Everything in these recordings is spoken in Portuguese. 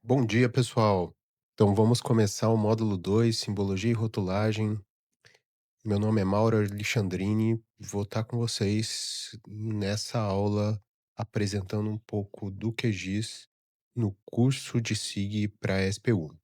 Bom dia, pessoal. Então vamos começar o módulo 2, Simbologia e Rotulagem. Meu nome é Mauro Alexandrini, vou estar com vocês nessa aula apresentando um pouco do QGIS no curso de SIG para SPU.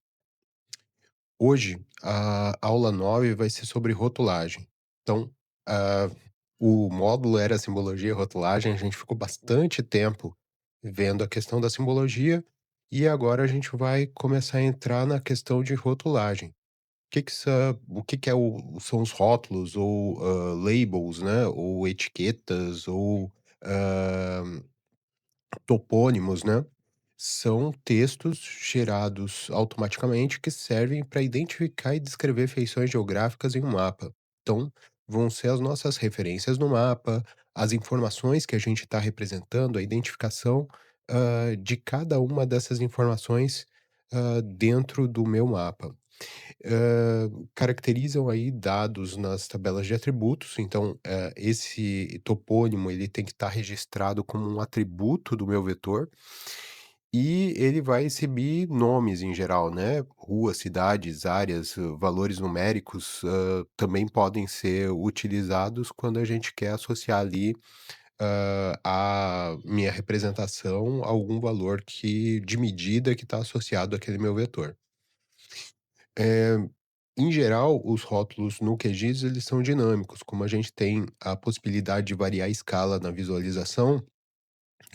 Hoje, a aula 9 vai ser sobre rotulagem. Então, ah, o módulo era simbologia e rotulagem, a gente ficou bastante tempo vendo a questão da simbologia, e agora a gente vai começar a entrar na questão de rotulagem. O que que são os rótulos ou, labels, né, ou etiquetas ou, hã topônimos, né, são textos gerados automaticamente que servem para identificar e descrever feições geográficas em um mapa. Então, vão ser as nossas referências no mapa, as informações que a gente está representando, a identificação, de cada uma dessas informações, dentro do meu mapa. Caracterizam aí dados nas tabelas de atributos, então, esse topônimo ele tem que estar registrado como um atributo do meu vetor, e ele vai exibir nomes em geral, né, ruas, cidades, áreas, valores numéricos, também podem ser utilizados quando a gente quer associar ali, a minha representação a algum valor que de medida que está associado àquele meu vetor. Eh, Em geral, os rótulos no QGIS eles são dinâmicos, como a gente tem a possibilidade de variar a escala na visualização,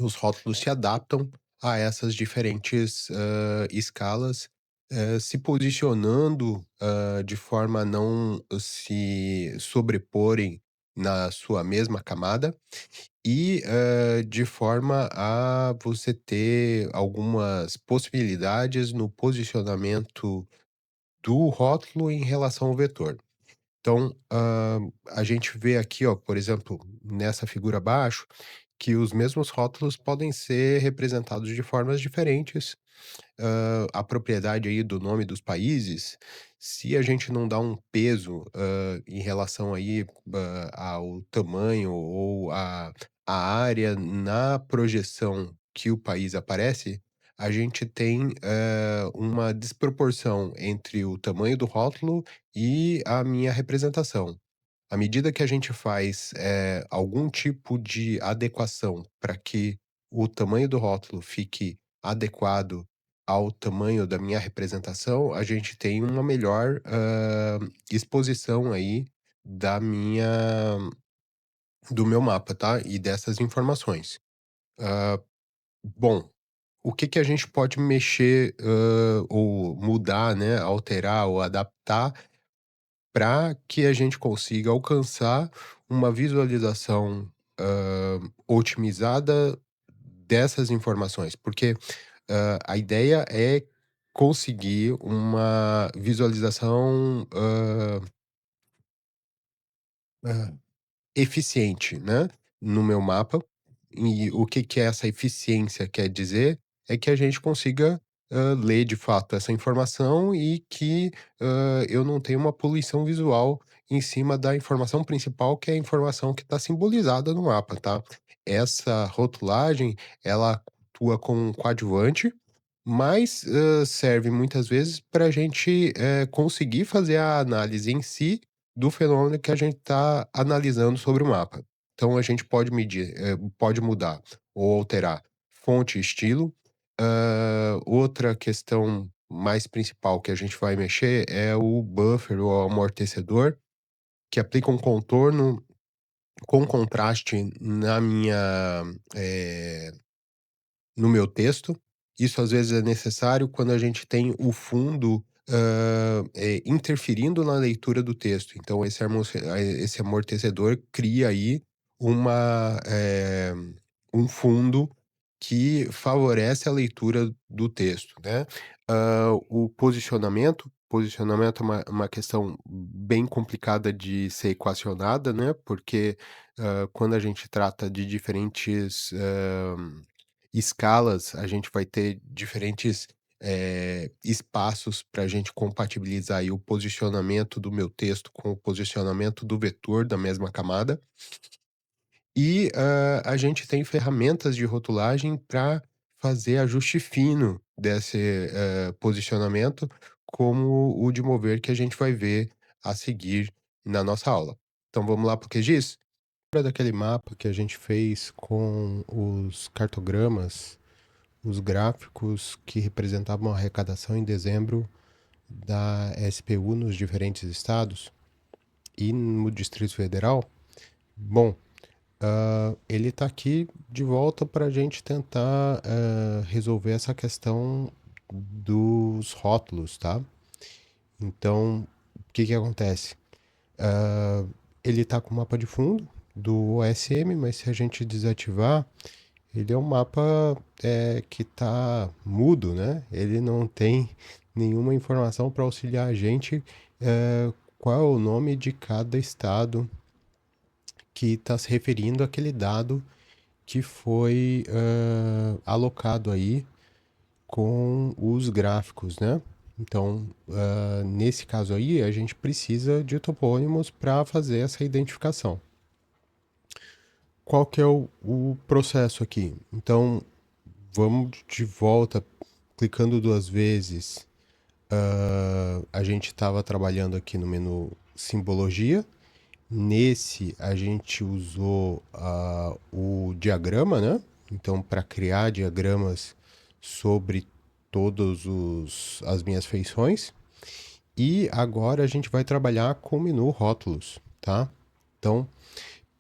os rótulos se adaptam a essas diferentes, escalas, se posicionando, de forma a não se sobreporem na sua mesma camada e, de forma a você ter algumas possibilidades no posicionamento do rótulo em relação ao vetor. Então, a gente vê aqui, ó, por exemplo, nessa figura abaixo, que os mesmos rótulos podem ser representados de formas diferentes. A propriedade aí do nome dos países, se a gente não dá um peso, em relação aí, ao tamanho ou a área na projeção que o país aparece, a gente tem, uma desproporção entre o tamanho do rótulo e a minha representação. À medida que a gente faz, algum tipo de adequação para que o tamanho do rótulo fique adequado ao tamanho da minha representação, a gente tem uma melhor, exposição aí da minha do meu mapa, tá, e dessas informações. Bom, o que que a gente pode mexer, ou mudar, né, alterar ou adaptar para que a gente consiga alcançar uma visualização, otimizada dessas informações, porque, a ideia é conseguir uma visualização, eficiente, né, no meu mapa. E o que que essa eficiência quer dizer? É que a gente consiga, ler de fato essa informação e que, eu não tenha uma poluição visual em cima da informação principal, que é a informação que está simbolizada no mapa, tá. Essa rotulagem, ela atua como um coadjuvante, mas, serve muitas vezes para a gente, conseguir fazer a análise em si do fenômeno que a gente está analisando sobre o mapa. Então a gente pode medir, pode mudar ou alterar fonte e estilo. Outra questão mais principal que a gente vai mexer é o buffer ou amortecedor, que aplica um contorno com contraste na minha, eh no meu texto. Isso às vezes é necessário quando a gente tem o fundo, interferindo na leitura do texto. Então esse amortecedor cria aí uma, um fundo que favorece a leitura do texto, né. O posicionamento é uma questão bem complicada de ser equacionada, né, porque, quando a gente trata de diferentes, escalas, a gente vai ter diferentes, espaços para a gente compatibilizar aí o posicionamento do meu texto com o posicionamento do vetor da mesma camada. E, a gente tem ferramentas de rotulagem para fazer ajuste fino desse, posicionamento, como o de mover que a gente vai ver a seguir na nossa aula. Então vamos lá para o QGIS? Lembra daquele mapa que a gente fez com os cartogramas, os gráficos que representavam a arrecadação em dezembro da SPU nos diferentes estados e no Distrito Federal? Bom, ele está aqui de volta para a gente tentar resolver essa questão dos rótulos, tá? Então, o que que acontece? Ele está com o mapa de fundo do OSM, mas se a gente desativar, ele é um mapa que está mudo, né? Ele não tem nenhuma informação para auxiliar a gente qual é o nome de cada estado que está se referindo àquele dado que foi alocado aí com os gráficos, né? Então, nesse caso aí, a gente precisa de topônimos para fazer essa identificação. Qual que é o processo aqui? Então, vamos de volta, clicando duas vezes. A gente estava trabalhando aqui no menu Simbologia. Nesse, a gente usou o diagrama, né? Então, para criar diagramas sobre todas as minhas feições. E agora a gente vai trabalhar com o menu Rótulos, tá? Então,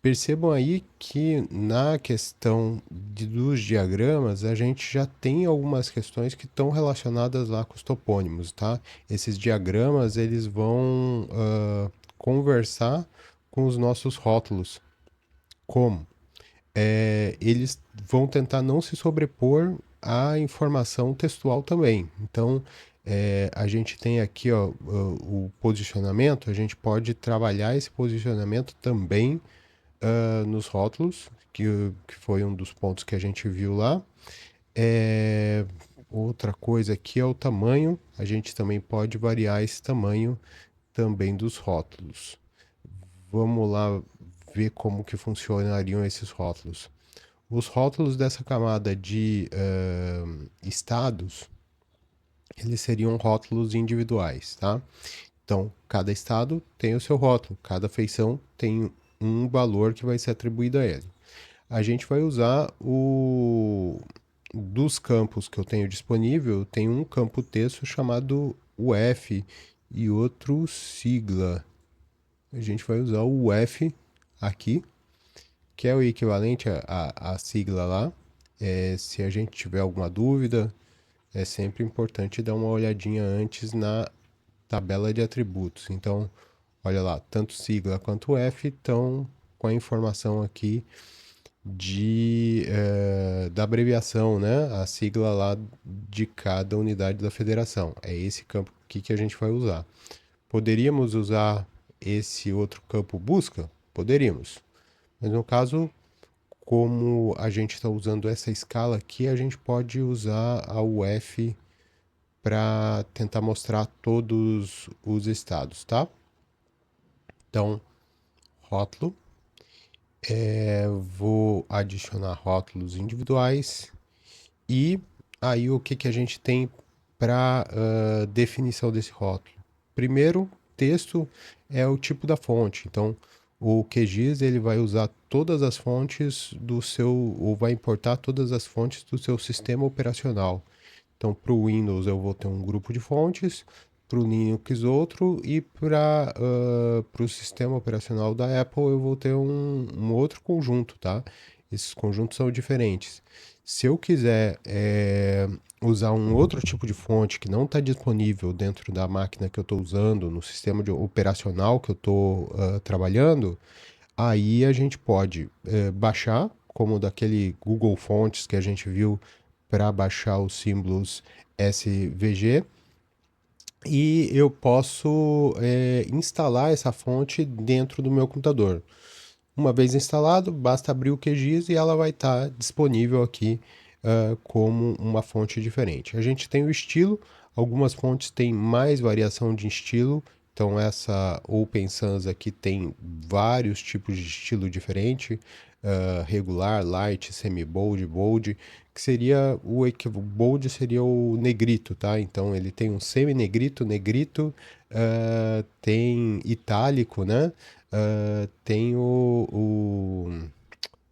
percebam aí que na questão dos diagramas, a gente já tem algumas questões que estão relacionadas lá com os topônimos, tá? Esses diagramas, eles vão conversar com os nossos rótulos. Como? Eles vão tentar não se sobrepor à informação textual também. Então, a gente tem aqui ó, o posicionamento, a gente pode trabalhar esse posicionamento também nos rótulos, que foi um dos pontos que a gente viu lá. Outra coisa aqui é o tamanho, a gente também pode variar esse tamanho também dos rótulos. Vamos lá ver como que funcionariam esses rótulos. Os rótulos dessa camada de estados, eles seriam rótulos individuais, tá? Então, cada estado tem o seu rótulo, cada feição tem um valor que vai ser atribuído a ele. A gente vai usar dos campos que eu tenho disponível, tem um campo texto chamado UF e outro sigla. A gente vai usar o UF aqui, que é o equivalente à sigla lá. Se a gente tiver alguma dúvida, é sempre importante dar uma olhadinha antes na tabela de atributos. Então, olha lá, tanto sigla quanto F estão com a informação aqui da abreviação, né? A sigla lá de cada unidade da federação. É esse campo aqui que a gente vai usar. Poderíamos usar esse outro campo busca? Poderíamos. Mas no caso, como a gente está usando essa escala aqui, a gente pode usar a UF para tentar mostrar todos os estados, tá? Então, rótulo. Vou adicionar rótulos individuais. E aí o que, que a gente tem para definição desse rótulo? Primeiro, texto é o tipo da fonte. Então, o QGIS ele vai usar todas as fontes do seu, ou vai importar todas as fontes do seu sistema operacional. Então, para o Windows eu vou ter um grupo de fontes, para o Linux outro e para o sistema operacional da Apple eu vou ter um outro conjunto, tá? Esses conjuntos são diferentes. Se eu quiser usar um outro tipo de fonte que não está disponível dentro da máquina que eu estou usando, no sistema operacional que eu estou trabalhando, aí a gente pode baixar, como daquele Google Fontes que a gente viu para baixar os símbolos SVG, e eu posso instalar essa fonte dentro do meu computador. Uma vez instalado, basta abrir o QGIS e ela vai estar disponível aqui como uma fonte diferente. A gente tem o estilo, algumas fontes têm mais variação de estilo, então essa Open Sans aqui tem vários tipos de estilo diferente. regular, light, semi-bold, bold, que seria bold seria o negrito, tá? Então ele tem um semi-negrito, negrito, tem itálico, né? Tem o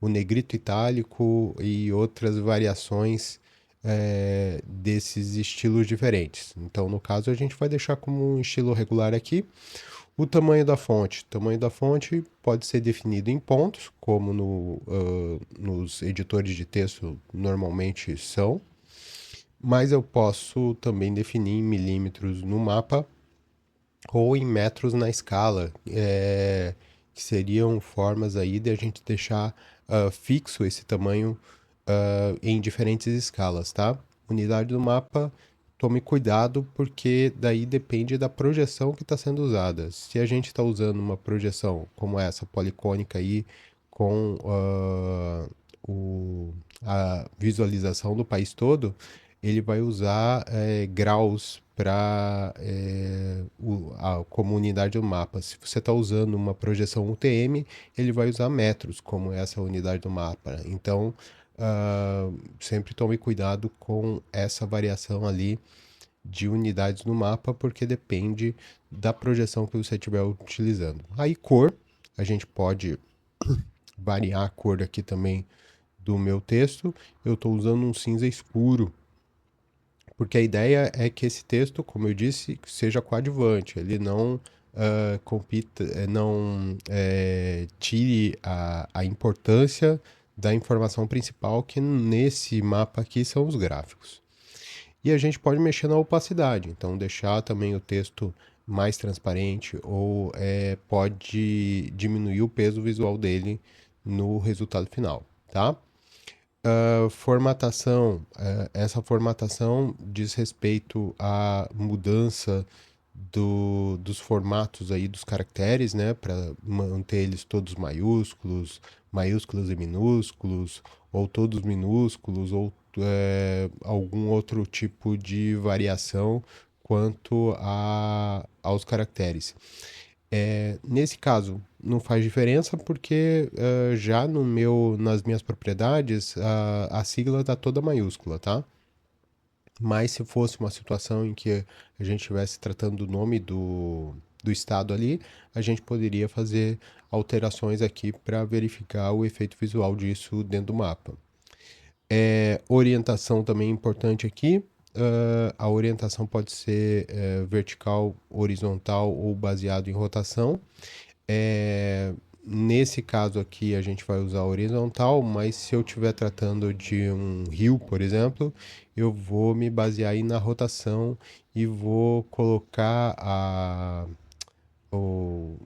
negrito itálico e outras variações desses estilos diferentes. Então, no caso, a gente vai deixar como um estilo regular aqui. O tamanho da fonte. O tamanho da fonte pode ser definido em pontos, como nos editores de texto normalmente são, mas eu posso também definir em milímetros no mapa ou em metros na escala, que seriam formas aí de a gente deixar fixo esse tamanho em diferentes escalas, tá? Unidade do mapa, tome cuidado porque daí depende da projeção que está sendo usada. Se a gente está usando uma projeção como essa, policônica aí, com a visualização do país todo, ele vai usar graus para como unidade do mapa. Se você está usando uma projeção UTM, ele vai usar metros como essa unidade do mapa. Então, sempre tome cuidado com essa variação ali de unidades no mapa, porque depende da projeção que você estiver utilizando. Aí, cor, a gente pode variar a cor aqui também do meu texto. Eu estou usando um cinza escuro, porque a ideia é que esse texto, como eu disse, seja coadjuvante, ele não compita, não tire a importância da informação principal, que nesse mapa aqui são os gráficos. E a gente pode mexer na opacidade, então deixar também o texto mais transparente ou pode diminuir o peso visual dele no resultado final, tá? Formatação, essa formatação diz respeito à mudança dos formatos aí dos caracteres, né, para manter eles todos maiúsculos, maiúsculos e minúsculos, ou todos minúsculos, ou algum outro tipo de variação quanto aos caracteres. Nesse caso, não faz diferença porque já nas minhas propriedades, a sigla está toda maiúscula, tá? Mas se fosse uma situação em que a gente estivesse tratando do nome do estado ali, a gente poderia fazer alterações aqui para verificar o efeito visual disso dentro do mapa. Orientação também é importante aqui. A orientação pode ser vertical, horizontal ou baseado em rotação. Nesse caso aqui a gente vai usar horizontal, mas se eu estiver tratando de um rio, por exemplo, eu vou me basear aí na rotação e vou colocar o,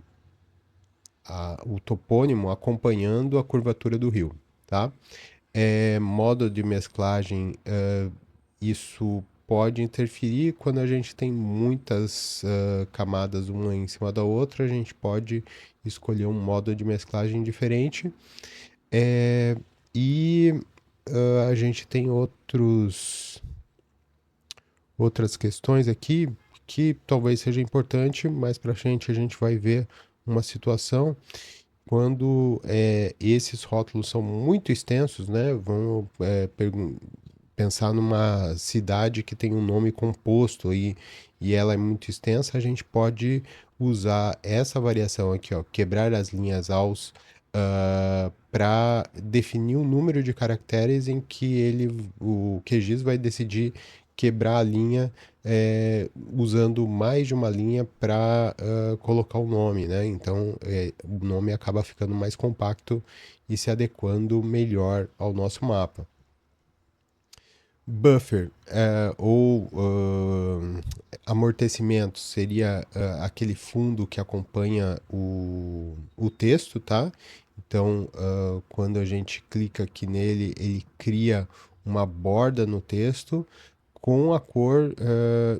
o topônimo acompanhando a curvatura do rio, tá? Modo de mesclagem, isso pode interferir quando a gente tem muitas camadas uma em cima da outra, a gente pode escolher um modo de mesclagem diferente. E a gente tem outras questões aqui que talvez seja importante, mais para frente a gente vai ver uma situação quando esses rótulos são muito extensos, né? Vamos pensar numa cidade que tem um nome composto e ela é muito extensa, a gente pode usar essa variação aqui, ó, quebrar as linhas aos para definir o número de caracteres em que o QGIS vai decidir quebrar a linha usando mais de uma linha para colocar o nome, né? Então o nome acaba ficando mais compacto e se adequando melhor ao nosso mapa. Buffer ou amortecimento seria aquele fundo que acompanha o texto, tá? Então, quando a gente clica aqui nele, ele cria uma borda no texto com a cor,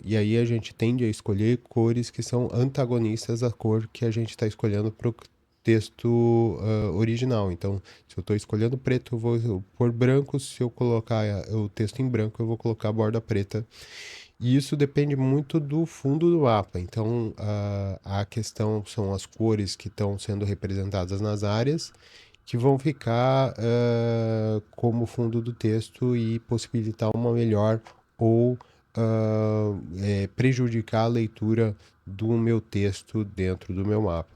e aí a gente tende a escolher cores que são antagonistas à cor que a gente está escolhendo para o texto original. Então, se eu estou escolhendo preto, eu vou pôr branco. Se eu colocar o texto em branco, eu vou colocar a borda preta. E isso depende muito do fundo do mapa. Então, a questão são as cores que estão sendo representadas nas áreas que vão ficar como fundo do texto e possibilitar uma melhor ou prejudicar a leitura do meu texto dentro do meu mapa.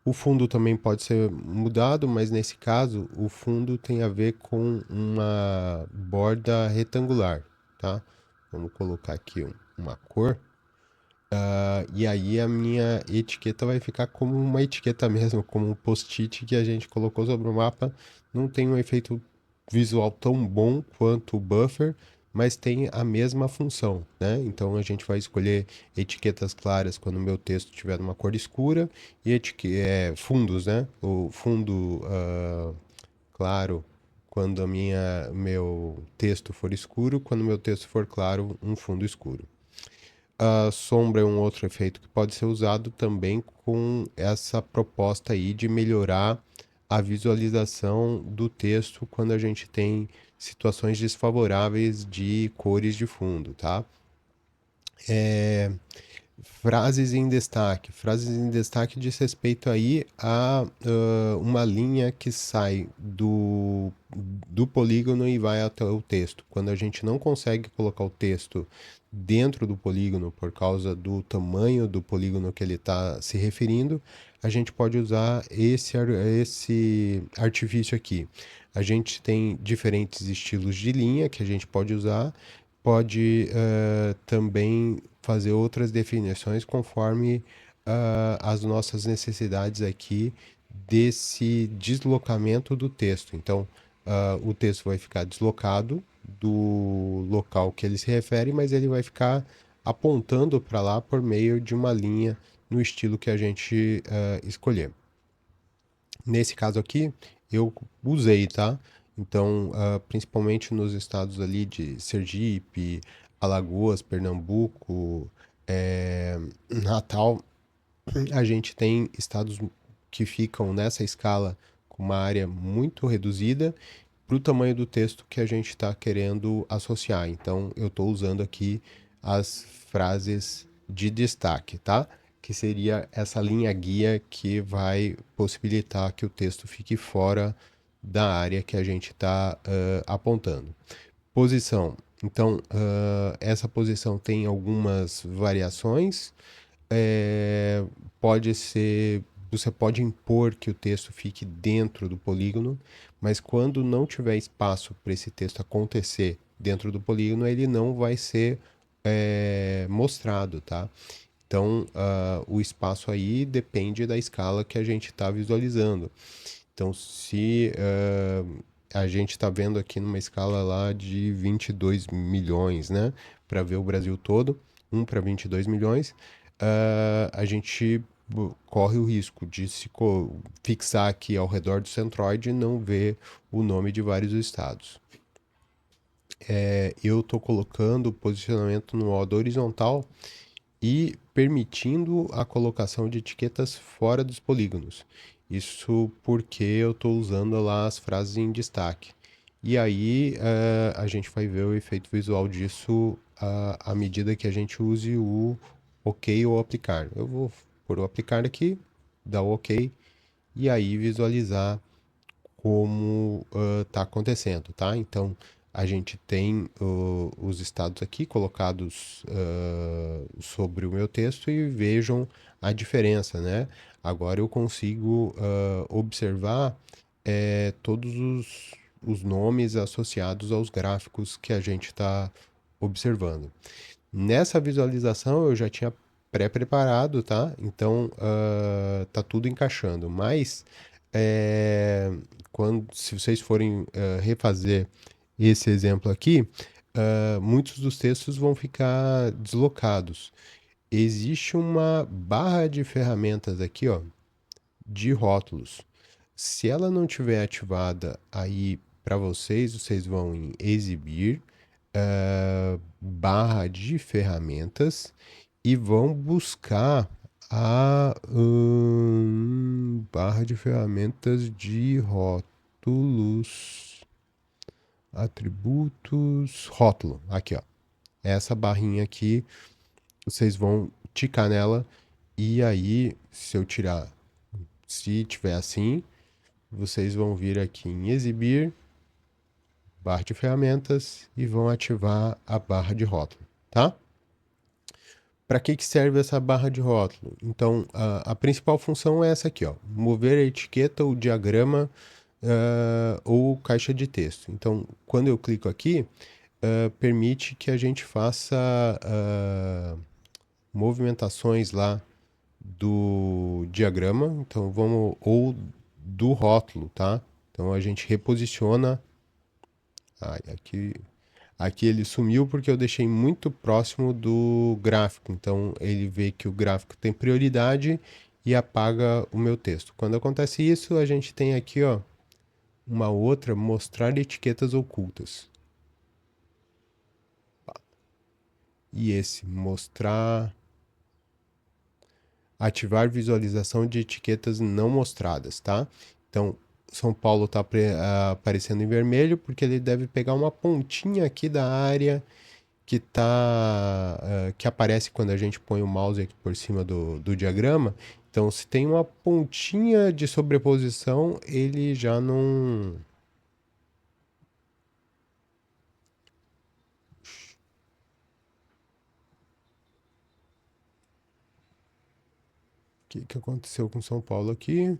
O fundo também pode ser mudado, mas nesse caso o fundo tem a ver com uma borda retangular, tá? Vamos colocar aqui uma cor. E aí a minha etiqueta vai ficar como uma etiqueta mesmo, como um post-it que a gente colocou sobre o mapa. Não tem um efeito visual tão bom quanto o buffer, mas tem a mesma função, né? Então a gente vai escolher etiquetas claras quando o meu texto tiver uma cor escura e fundos, né? O fundo claro quando meu texto for escuro, quando meu texto for claro, um fundo escuro. A sombra é um outro efeito que pode ser usado também com essa proposta aí de melhorar a visualização do texto quando a gente tem situações desfavoráveis de cores de fundo, tá? Frases em destaque. Frases em destaque diz respeito aí a uma linha que sai do polígono e vai até o texto. Quando a gente não consegue colocar o texto dentro do polígono por causa do tamanho do polígono que ele está se referindo, a gente pode usar esse artifício aqui. A gente tem diferentes estilos de linha que a gente pode usar, pode também fazer outras definições conforme as nossas necessidades aqui desse deslocamento do texto. Então, o texto vai ficar deslocado do local que ele se refere, mas ele vai ficar apontando para lá por meio de uma linha no estilo que a gente escolher. Nesse caso aqui, eu usei, tá? Então, principalmente nos estados ali de Sergipe, Alagoas, Pernambuco, Natal, a gente tem estados que ficam nessa escala com uma área muito reduzida para o tamanho do texto que a gente está querendo associar. Então, eu estou usando aqui as frases de destaque, tá? Que seria essa linha guia que vai possibilitar que o texto fique fora da área que a gente está apontando. Posição. Então, essa posição tem algumas variações. É, pode ser, você pode impor que o texto fique dentro do polígono, mas quando não tiver espaço para esse texto acontecer dentro do polígono, ele não vai ser mostrado, tá? Então, o espaço aí depende da escala que a gente está visualizando. Então, se a gente está vendo aqui numa escala lá de 22 milhões, né? Para ver o Brasil todo, 1 para 22 milhões, a gente corre o risco de se fixar aqui ao redor do centroide e não ver o nome de vários estados. Eu estou colocando o posicionamento no modo horizontal e permitindo a colocação de etiquetas fora dos polígonos. Isso porque eu estou usando lá as frases em destaque. E aí a gente vai ver o efeito visual disso à medida que a gente use o OK ou aplicar. Eu vou pôr o aplicar aqui, dar o OK e aí visualizar como está acontecendo, tá? Então, a gente tem os estados aqui colocados sobre o meu texto e vejam a diferença, né? Agora eu consigo observar todos os nomes associados aos gráficos que a gente está observando. Nessa visualização eu já tinha pré-preparado, tá? Então tá tudo encaixando. Mas se vocês forem refazer esse exemplo aqui, muitos dos textos vão ficar deslocados. Existe uma barra de ferramentas aqui, ó, de rótulos. Se ela não tiver ativada aí para vocês, vocês vão em exibir, barra de ferramentas e vão buscar a barra de ferramentas de rótulos, atributos, rótulo, aqui ó, essa barrinha aqui, vocês vão ticar nela e aí se eu tirar, se tiver assim, vocês vão vir aqui em exibir, barra de ferramentas e vão ativar a barra de rótulo, tá? Para que serve essa barra de rótulo? Então, a principal função é essa aqui, ó, mover a etiqueta, o diagrama ou caixa de texto. Então, quando eu clico aqui, permite que a gente faça movimentações lá do diagrama, então vamos, ou do rótulo, tá? Então a gente reposiciona. Aqui ele sumiu porque eu deixei muito próximo do gráfico. Então ele vê que o gráfico tem prioridade e apaga o meu texto. Quando acontece isso, a gente tem aqui, ó, uma outra, mostrar etiquetas ocultas. E esse, mostrar, ativar visualização de etiquetas não mostradas, tá? Então, São Paulo está aparecendo em vermelho porque ele deve pegar uma pontinha aqui da área que aparece quando a gente põe o mouse aqui por cima do diagrama. Então, se tem uma pontinha de sobreposição, ele já não. O que aconteceu com São Paulo aqui?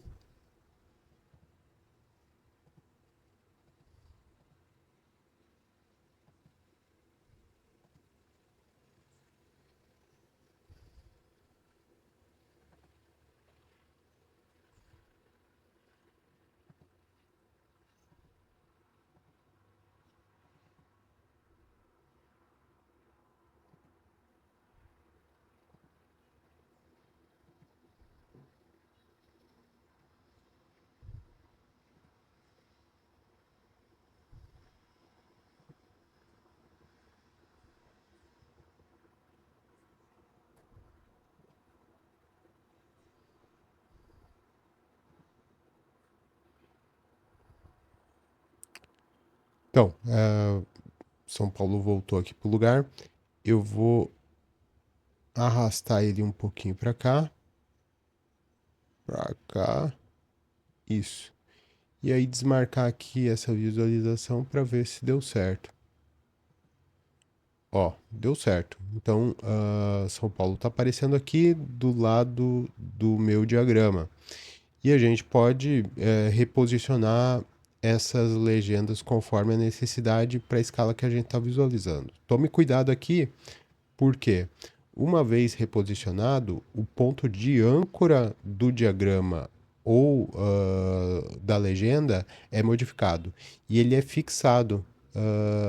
Então, São Paulo voltou aqui pro lugar. Eu vou arrastar ele um pouquinho para cá, para cá, isso. E aí desmarcar aqui essa visualização para ver se deu certo. Ó, deu certo. Então, São Paulo está aparecendo aqui do lado do meu diagrama. E a gente pode reposicionar essas legendas conforme a necessidade para a escala que a gente está visualizando. Tome cuidado aqui, porque uma vez reposicionado, o ponto de âncora do diagrama ou da legenda é modificado e ele é fixado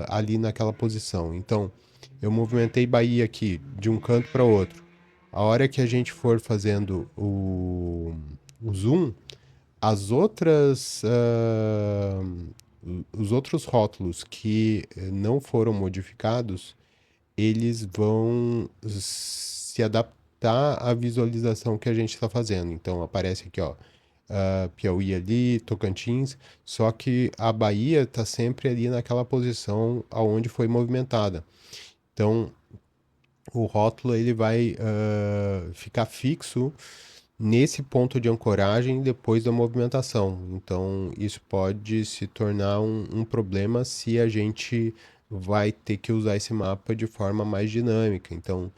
ali naquela posição. Então, eu movimentei Bahia aqui de um canto para outro. A hora que a gente for fazendo o zoom, as outras, os outros rótulos que não foram modificados, eles vão se adaptar à visualização que a gente está fazendo. Então aparece aqui, ó, Piauí ali, Tocantins, só que a Bahia está sempre ali naquela posição aonde foi movimentada. Então o rótulo ele vai ficar fixo nesse ponto de ancoragem depois da movimentação. Então, isso pode se tornar um problema se a gente vai ter que usar esse mapa de forma mais dinâmica. Então,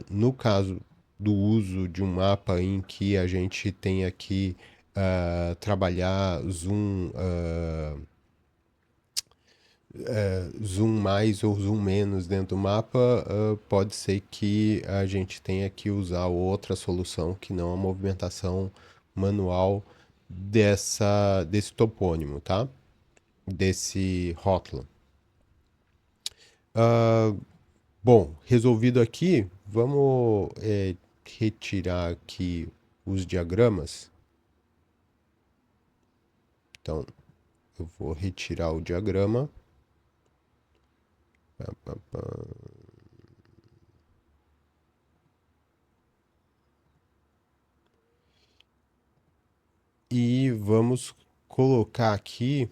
no caso do uso de um mapa em que a gente tem aqui trabalhar zoom mais ou zoom menos dentro do mapa, pode ser que a gente tenha que usar outra solução que não a movimentação manual desse topônimo, tá? Desse rótulo. Bom, resolvido aqui, vamos retirar aqui os diagramas. Então, eu vou retirar o diagrama. Pá, pá, pá. E vamos colocar aqui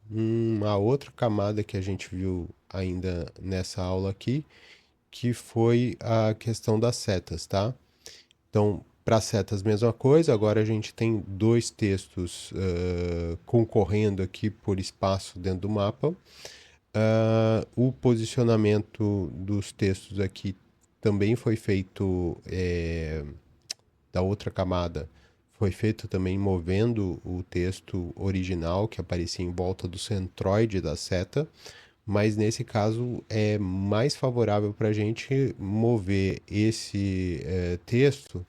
uma outra camada que a gente viu ainda nessa aula aqui, que foi a questão das setas, tá? Então, Para setas, mesma coisa. Agora a gente tem dois textos concorrendo aqui por espaço dentro do mapa. O posicionamento dos textos aqui também foi feito da outra camada. Foi feito também movendo o texto original que aparecia em volta do centroide da seta, mas nesse caso é mais favorável para a gente mover esse texto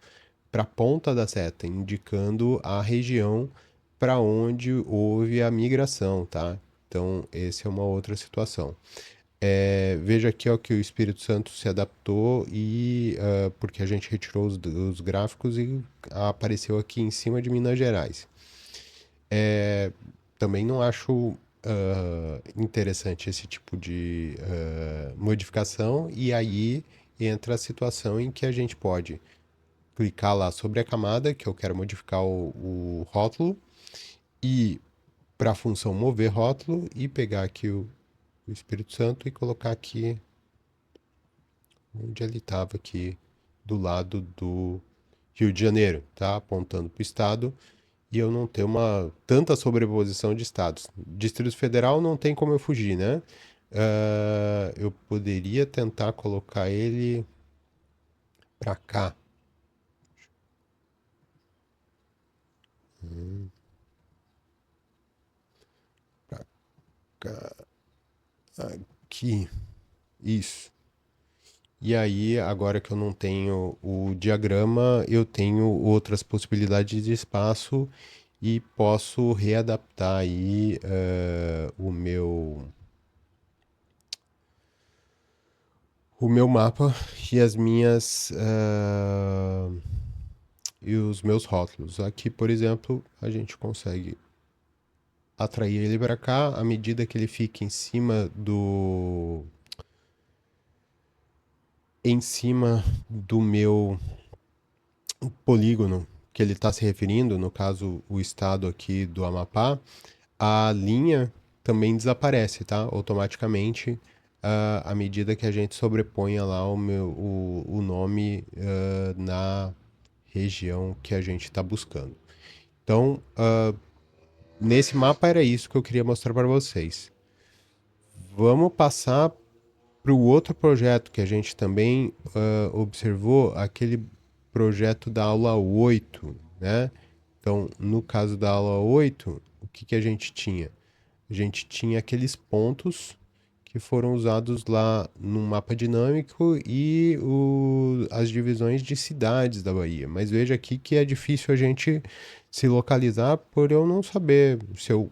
para a ponta da seta, indicando a região para onde houve a migração, tá? Então, essa é uma outra situação. Veja aqui ó, que o Espírito Santo se adaptou e porque a gente retirou os gráficos e apareceu aqui em cima de Minas Gerais. Também não acho interessante esse tipo de modificação, e aí entra a situação em que a gente pode clicar lá sobre a camada, que eu quero modificar o rótulo, e para a função mover rótulo, e pegar aqui o Espírito Santo e colocar aqui onde ele estava, aqui do lado do Rio de Janeiro, tá? Apontando para o estado, e eu não ter uma tanta sobreposição de estados. Distrito Federal não tem como eu fugir, né? Eu poderia tentar colocar ele para cá. Para cá. Aqui. Isso. E aí, agora que eu não tenho o diagrama, eu tenho outras possibilidades de espaço e posso readaptar aí o meu mapa e as minhas e os meus rótulos. Aqui, por exemplo, a gente consegue atrair ele para cá à medida que ele fica em cima do meu polígono que ele está se referindo, no caso o estado aqui do Amapá, a linha também desaparece, tá? Automaticamente, à medida que a gente sobreponha lá o nome na região que a gente está buscando. Então, nesse mapa era isso que eu queria mostrar para vocês. Vamos passar para o outro projeto que a gente também observou, aquele projeto da aula 8, né? Então, no caso da aula 8, o que que a gente tinha? A gente tinha aqueles pontos que foram usados lá no mapa dinâmico e as divisões de cidades da Bahia. Mas veja aqui que é difícil a gente se localizar por eu não saber se eu.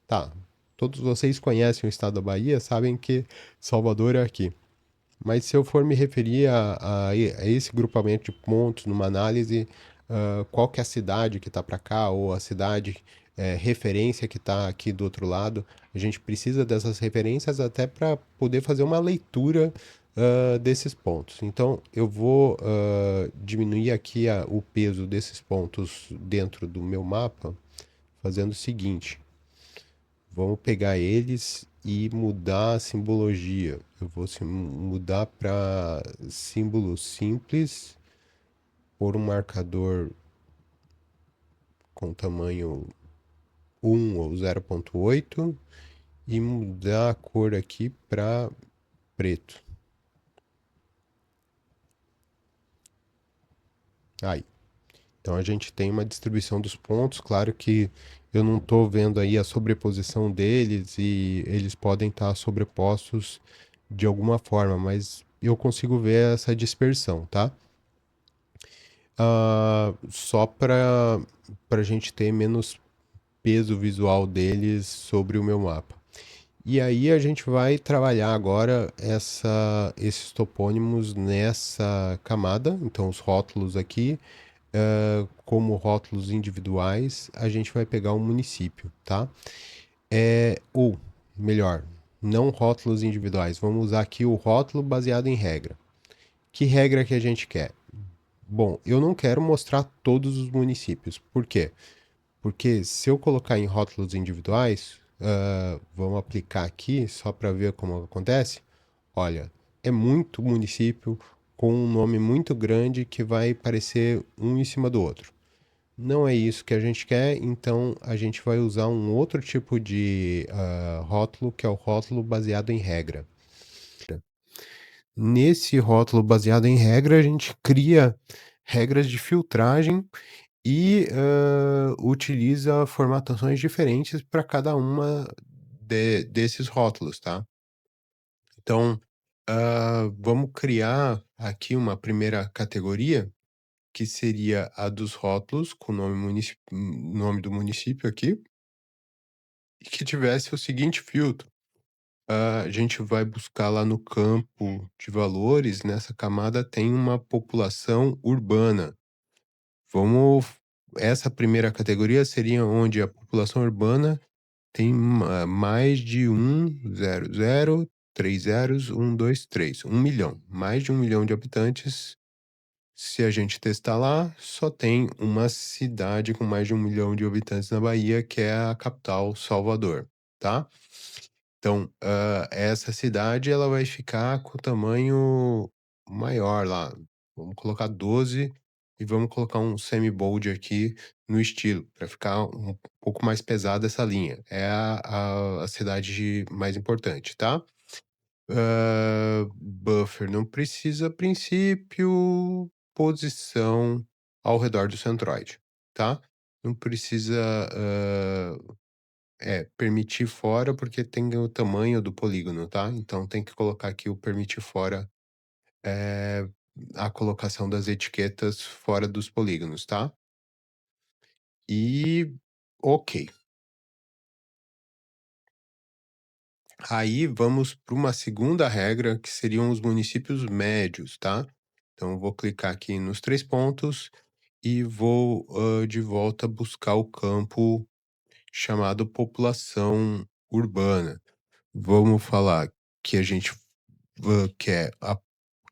Tá, todos vocês conhecem o estado da Bahia, sabem que Salvador é aqui. Mas se eu for me referir a esse grupamento de pontos numa análise, qual que é a cidade que está para cá, ou a cidade referência que está aqui do outro lado, a gente precisa dessas referências até para poder fazer uma leitura desses pontos. Então, eu vou diminuir aqui o peso desses pontos dentro do meu mapa, fazendo o seguinte. Vamos pegar eles e mudar a simbologia. Eu vou mudar para símbolo simples por um marcador com tamanho 1 ou 0.8 e mudar a cor aqui para preto. Aí. Então a gente tem uma distribuição dos pontos, claro que eu não estou vendo aí a sobreposição deles e eles podem estar sobrepostos de alguma forma, mas eu consigo ver essa dispersão, tá? Só para a gente ter menos peso visual deles sobre o meu mapa. E aí a gente vai trabalhar agora esses topônimos nessa camada, então os rótulos aqui, como rótulos individuais, a gente vai pegar um município, tá? Ou, melhor, não rótulos individuais, vamos usar aqui o rótulo baseado em regra. Que regra que a gente quer? Bom, eu não quero mostrar todos os municípios. Por quê? Porque se eu colocar em rótulos individuais, vamos aplicar aqui só para ver como acontece. Olha, é muito município com um nome muito grande que vai parecer um em cima do outro. Não é isso que a gente quer, então a gente vai usar um outro tipo de rótulo, que é o rótulo baseado em regra. Nesse rótulo baseado em regra, a gente cria regras de filtragem e utiliza formatações diferentes para cada uma desses rótulos, tá? Então, vamos criar aqui uma primeira categoria, que seria a dos rótulos, com o nome do município aqui, e que tivesse o seguinte filtro. A gente vai buscar lá no campo de valores, nessa camada tem uma população urbana. Vamos Essa primeira categoria seria onde a população urbana tem mais de 3 zeros, 2 3 1.000.000, mais de 1.000.000 de habitantes. Se a gente testar lá, só tem uma cidade com mais de 1.000.000 de habitantes na Bahia, que é a capital, Salvador, tá? Então, essa cidade ela vai ficar com o tamanho maior lá. Vamos colocar 12 e vamos colocar um semi-bold aqui no estilo, para ficar um pouco mais pesada essa linha. É a cidade mais importante, tá? Buffer não precisa, princípio, posição ao redor do centroide, tá? Não precisa, permitir fora, porque tem o tamanho do polígono, tá? Então tem que colocar aqui o permitir fora, eh, a colocação das etiquetas fora dos polígonos, tá? E ok. Aí vamos para uma segunda regra, que seriam os municípios médios, tá? Então eu vou clicar aqui nos 3 pontos e vou, de volta buscar o campo chamado população urbana. Vamos falar que a gente quer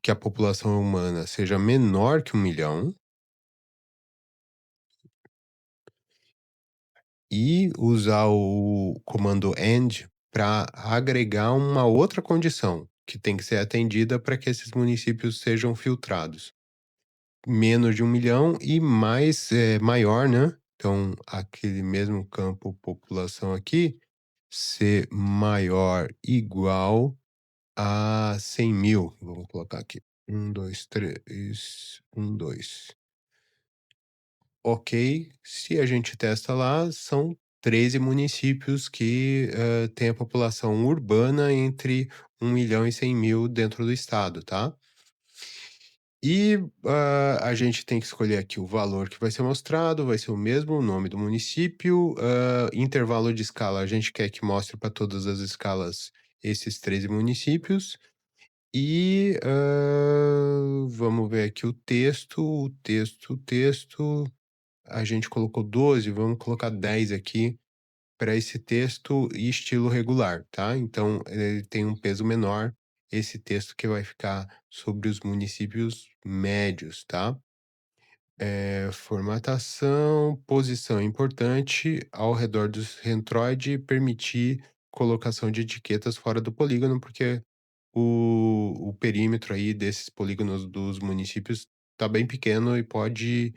que a população humana seja menor que 1.000.000 e usar o comando AND para agregar uma outra condição, que tem que ser atendida para que esses municípios sejam filtrados. Menos de 1.000.000 e mais, maior, né, então aquele mesmo campo população aqui, ser maior, igual a 100.000. Vamos colocar aqui, 2 3 2. Ok, se a gente testa lá, são 13 municípios que, têm a população urbana entre 1.000.000 e 100.000 dentro do estado, tá? E, a gente tem que escolher aqui o valor que vai ser mostrado, vai ser o mesmo nome do município, intervalo de escala, a gente quer que mostre para todas as escalas esses 13 municípios. E, vamos ver aqui o texto, a gente colocou 12, vamos colocar 10 aqui para esse texto e estilo regular, tá? Então ele tem um peso menor, esse texto que vai ficar sobre os municípios médios, tá? Formatação, posição importante ao redor do centroide, permitir colocação de etiquetas fora do polígono, porque o perímetro aí desses polígonos dos municípios tá bem pequeno e pode,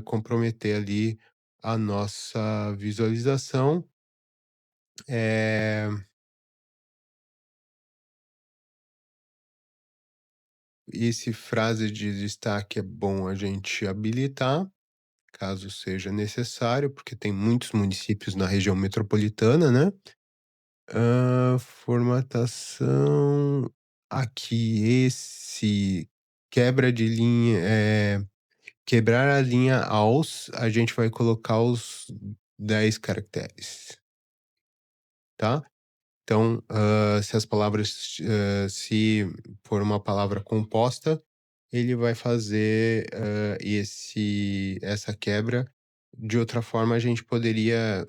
comprometer ali a nossa visualização. Eh, Esse frase de destaque é bom a gente habilitar, caso seja necessário, porque tem muitos municípios na região metropolitana, né. Formatação, aqui esse quebra de linha, quebrar a linha aos, a gente vai colocar os 10 caracteres, tá? Então, se as palavras, se for uma palavra composta, ele vai fazer, essa quebra. De outra forma, a gente poderia,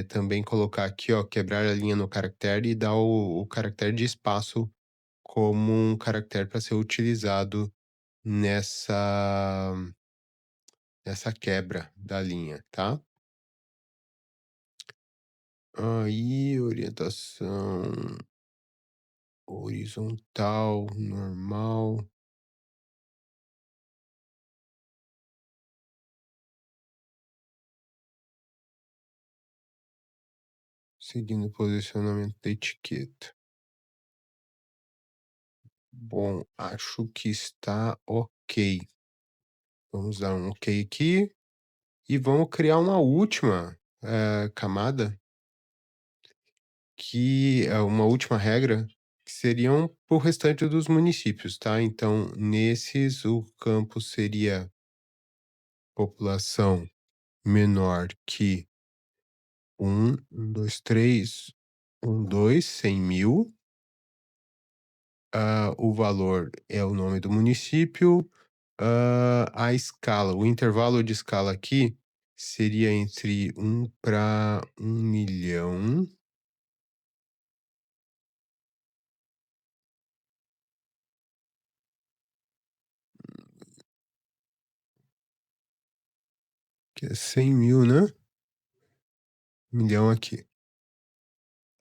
também colocar aqui, ó, quebrar a linha no caractere e dar o caractere de espaço como um caractere para ser utilizado nessa nessa quebra da linha, tá? Aí, orientação horizontal, normal. seguindo o posicionamento da etiqueta. Bom, acho que está ok. Vamos dar um ok aqui e vamos criar uma última, camada, que é uma última regra, que seriam para o restante dos municípios, tá. Então, nesses, o campo seria população menor que 1, 2, 3, 2, 100.000. O valor é o nome do município. A escala, o intervalo de escala aqui seria entre 1 para 1 milhão, que é 100.000, né, milhão aqui,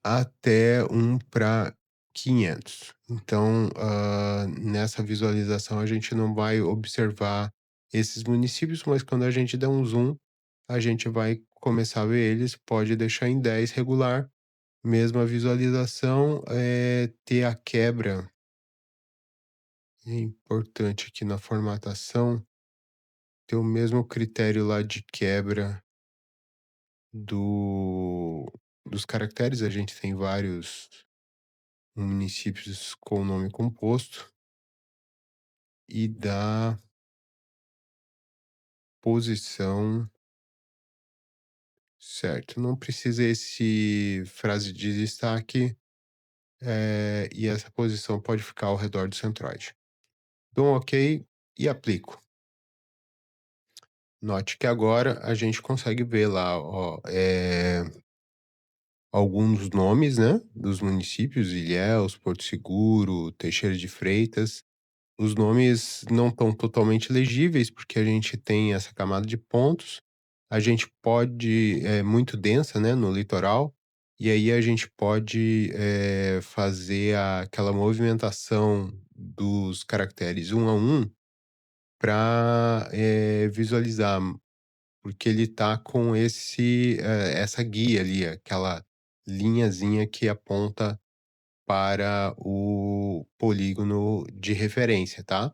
até 1 para 500. Então, nessa visualização a gente não vai observar esses municípios, mas quando a gente der um zoom, a gente vai começar a ver eles. Pode deixar em 10 regular, mesma visualização, ter a quebra. É importante aqui na formatação ter o mesmo critério lá de quebra do dos caracteres. A gente tem vários municípios com nome composto e da posição, certo. Não precisa esse frase de destaque, e essa posição pode ficar ao redor do centroide. Dou um ok e aplico. Note que agora a gente consegue ver lá, ó, alguns nomes, né, dos municípios: Ilhéus, Porto Seguro, Teixeira de Freitas. Os nomes não estão totalmente legíveis, porque a gente tem essa camada de pontos. A gente pode muito densa, né, no litoral, e aí a gente pode, fazer aquela movimentação dos caracteres um a um para visualizar, porque ele tá com essa guia ali, aquela linhazinha que aponta para o polígono de referência, tá.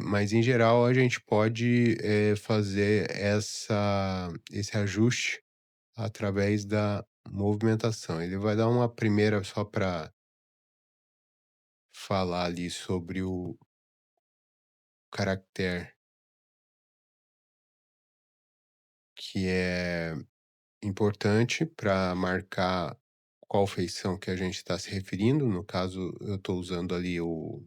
Mas em geral a gente pode, fazer esse ajuste através da movimentação. Ele vai dar uma primeira só para falar ali sobre o caractere que é importante para marcar qual feição que a gente está se referindo. No caso, eu estou usando ali o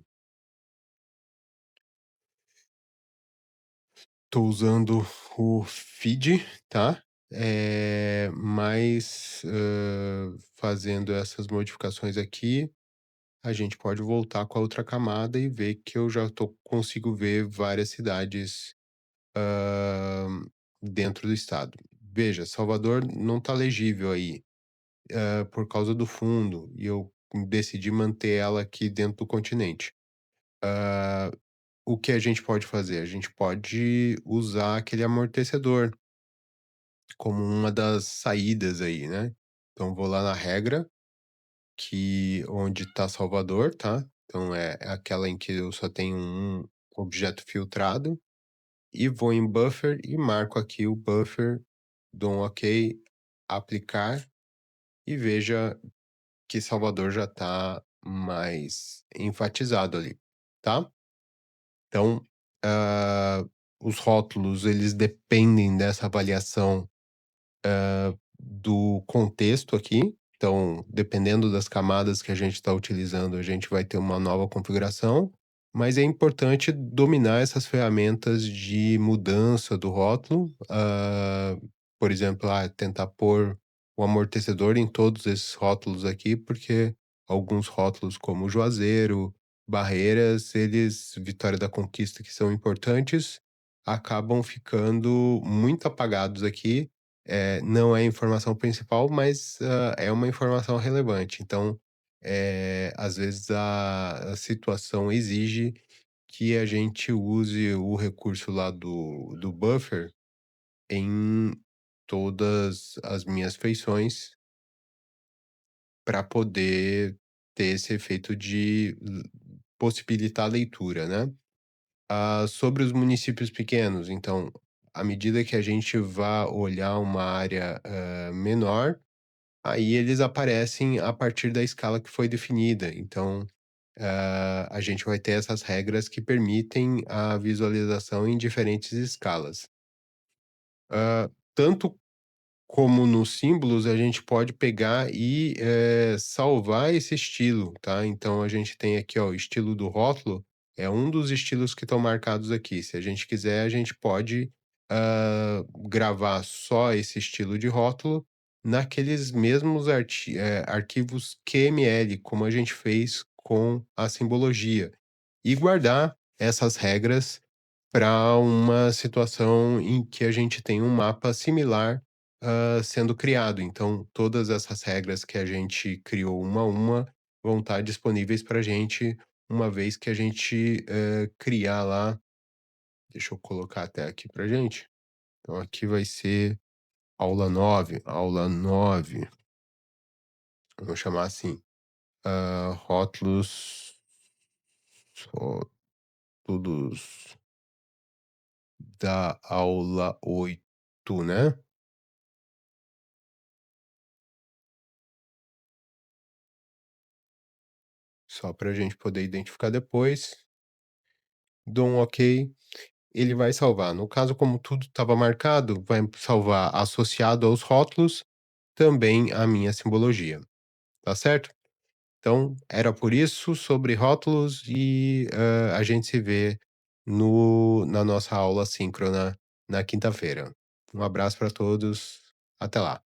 feed, tá. Mas, fazendo essas modificações aqui, a gente pode voltar com a outra camada e ver que eu já consigo ver várias cidades, dentro do estado. Veja, Salvador não está legível aí, por causa do fundo, e eu decidi manter ela aqui dentro do continente. Hã, o que a gente pode fazer? A gente pode usar aquele amortecedor como uma das saídas aí, né. Então vou lá na regra, que onde está Salvador, tá. Então é aquela em que eu só tenho um objeto filtrado, e vou em buffer e marco aqui o buffer, dou um ok, aplicar, e veja que Salvador já está mais enfatizado ali, tá. Então, hã, os rótulos eles dependem dessa avaliação do contexto aqui. Então, dependendo das camadas que a gente está utilizando, a gente vai ter uma nova configuração, mas é importante dominar essas ferramentas de mudança do rótulo. Por exemplo, tentar pôr o amortecedor em todos esses rótulos aqui, porque alguns rótulos, como Juazeiro, Barreiras, eles Vitória da Conquista, que são importantes, acabam ficando muito apagados aqui. Não é a informação principal, mas, é uma informação relevante. Então, às vezes a situação exige que a gente use o recurso lá do buffer em todas as minhas feições, para poder ter esse efeito de possibilitar a leitura, né. Sobre os municípios pequenos, então, à medida que a gente vá olhar uma área, menor, aí eles aparecem a partir da escala que foi definida. Então, a gente vai ter essas regras que permitem a visualização em diferentes escalas. Tanto como nos símbolos, a gente pode pegar e, salvar esse estilo, tá. Então a gente tem aqui, ó, o estilo do rótulo, é um dos estilos que estão marcados aqui. Se a gente quiser, a gente pode, gravar só esse estilo de rótulo naqueles mesmos arquivos QML, como a gente fez com a simbologia, e guardar essas regras para uma situação em que a gente tem um mapa similar, sendo criado. Então, todas essas regras que a gente criou uma a uma vão estar disponíveis para a gente, uma vez que a gente, criar lá. Deixa eu colocar até aqui para gente. Então aqui vai ser aula 9. Vamos chamar assim, rótulos rótulos da aula 8, né? Só para a gente poder identificar depois. Dou um ok, ele vai salvar. No caso, como tudo estava marcado, vai salvar associado aos rótulos, também a minha simbologia, tá certo? Então, era por isso, sobre rótulos e, a gente se vê no na nossa aula síncrona na quinta-feira. Um abraço para todos, até lá.